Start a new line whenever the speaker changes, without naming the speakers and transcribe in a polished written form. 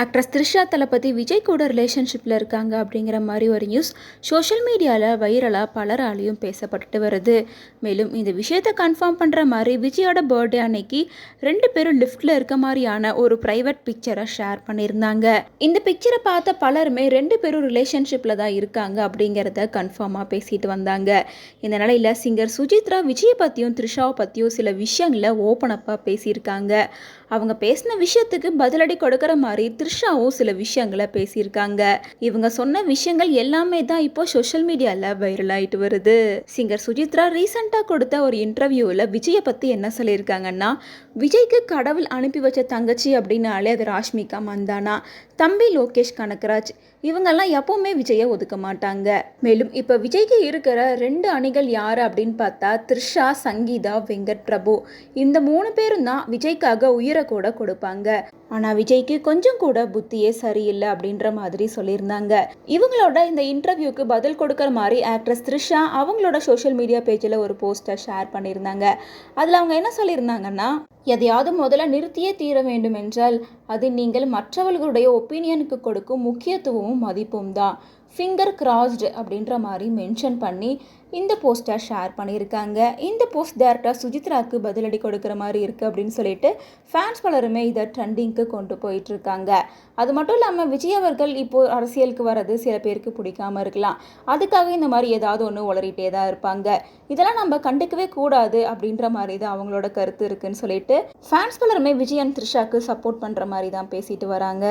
Actress Trisha தளபதி விஜய் கூட ரிலேஷன்ஷிப்பில் இருக்காங்க அப்படிங்கிற மாதிரி ஒரு நியூஸ் சோஷியல் மீடியாவில் வைரலாக பலராலையும் பேசப்பட்டு வருது. மேலும் இந்த விஷயத்தை கன்ஃபார்ம் பண்ணுற மாதிரி விஜயோட பர்த்டே அன்னைக்கு 2 பேரும் லிஃப்ட்டில் இருக்க மாதிரியான ஒரு ப்ரைவேட் பிக்சரை ஷேர் பண்ணியிருந்தாங்க. இந்த பிக்சரை பார்த்த பலருமே 2 பேரும் ரிலேஷன்ஷிப்பில் தான் இருக்காங்க அப்படிங்கிறத கன்ஃபார்மாக பேசிட்டு வந்தாங்க. இந்த நிலையில் சிங்கர் சுஜித்ரா விஜயை பற்றியும் த்ரிஷாவை பற்றியும் சில விஷயங்களை ஓப்பன் அப்பாக பேசியிருக்காங்க. அவங்க பேசின விஷயத்துக்கு பதிலடி கொடுக்குற மாதிரி த்ரிஷாவும் சில விஷயங்களை பேசியிருக்காங்க. இவங்க சொன்ன விஷயங்கள் எல்லாமே தான் இப்போ சோஷியல் மீடியாவில் வைரல் ஆகிட்டு வருது. சிங்கர் சுஜித்ரா ரீசெண்டாக கொடுத்த ஒரு இன்டர்வியூவில் விஜயை பற்றி என்ன சொல்லியிருக்காங்கன்னா, விஜய்க்கு கடவுள் அனுப்பி வச்ச தங்கச்சி அப்படின்னாலே அது ராஷ்மிகா மந்தானா, தம்பி லோகேஷ் கனகராஜ், இவங்கெல்லாம் எப்பவுமே விஜயை ஒதுக்க மாட்டாங்க. மேலும் இப்போ விஜய்க்கு இருக்கிற 2 அணிகள் யார் அப்படின்னு பார்த்தா த்ரிஷா, சங்கீதா, வெங்கட் பிரபு. இந்த 3 பேரும் தான் விஜய்க்காக உயிரை கூட கொடுப்பாங்க. ஆனால் விஜய்க்கு கொஞ்சம் கூட புத்தியே சரியில்லை அப்படின்ற மாதிரி சொல்லியிருந்தாங்க. இவங்களோட இந்த இன்டர்வியூக்கு பதில் கொடுக்குற மாதிரி ஆக்ட்ரஸ் த்ரிஷா அவங்களோட சோஷியல் மீடியா பேஜில் ஒரு போஸ்டர் ஷேர் பண்ணியிருந்தாங்க. அதில் அவங்க என்ன சொல்லியிருந்தாங்கன்னா, எதையாவது முதல்ல நிறுத்தியே தீர வேண்டும் என்றால் அது நீங்கள் மற்றவர்களுடைய ஒப்பீனியனுக்கு கொடுக்கும் முக்கியத்துவமும் மதிப்பும் தான். ஃபிங்கர் கிராஸ்டு அப்படின்ற மாதிரி மென்ஷன் பண்ணி இந்த போஸ்டர் ஷேர் பண்ணியிருக்காங்க. இந்த போஸ்ட் டேரக்டர் சுஜித்ராவுக்கு பதிலடி கொடுக்குற மாதிரி இருக்குது அப்படின்னு சொல்லிட்டு ஃபேன்ஸ் பலருமே இதை ட்ரெண்டிங்க்கு கொண்டு போயிட்டுருக்காங்க. அது மட்டும் இல்லாமல் விஜய் அவர்கள் இப்போது அரசியலுக்கு வர்றது சில பேருக்கு பிடிக்காமல் இருக்கலாம். அதுக்காக இந்த மாதிரி ஏதாவது ஒன்று உளறிட்டே தான் இருப்பாங்க. இதெல்லாம் நம்ம கண்டுக்கவே கூடாது அப்படின்ற மாதிரி தான் அவங்களோட கருத்து இருக்குன்னு சொல்லிட்டு ஃபேன்ஸ் பலருமே விஜய் அண்ட் த்ரிஷாக்கு சப்போர்ட் பண்ணுற மாதிரி தான் பேசிட்டு வராங்க.